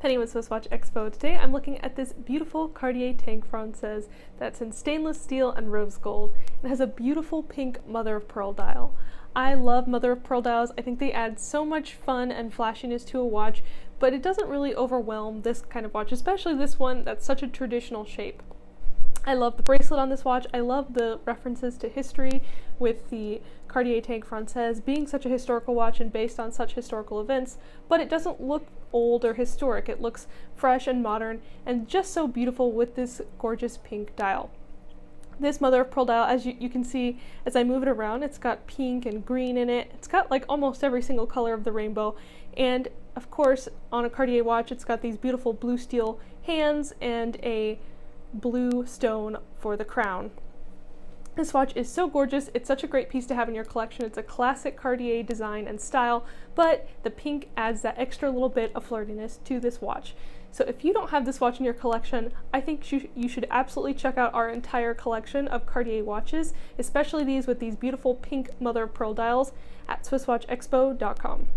Penny with Swiss Watch Expo. Today I'm looking at this beautiful Cartier Tank Française that's in stainless steel and rose gold. It has a beautiful pink mother of pearl dial. I love mother of pearl dials. I think they add so much fun and flashiness to a watch, but it doesn't really overwhelm this kind of watch, especially this one that's such a traditional shape. I love the bracelet on this watch. I love the references to history with the Cartier Tank Française being such a historical watch and based on such historical events, but it doesn't look old or historic. It looks fresh and modern and just so beautiful with this gorgeous pink dial. This mother of pearl dial, as you can see as I move it around, it's got pink and green in it. It's got like almost every single color of the rainbow. And of course, on a Cartier watch, it's got these beautiful blue steel hands and a blue stone for the crown. This watch is so gorgeous. It's such a great piece to have in your collection. It's a classic Cartier design and style, but the pink adds that extra little bit of flirtiness to this watch. So if you don't have this watch in your collection, I think you should absolutely check out our entire collection of Cartier watches, especially these with these beautiful pink mother of pearl dials at SwissWatchExpo.com.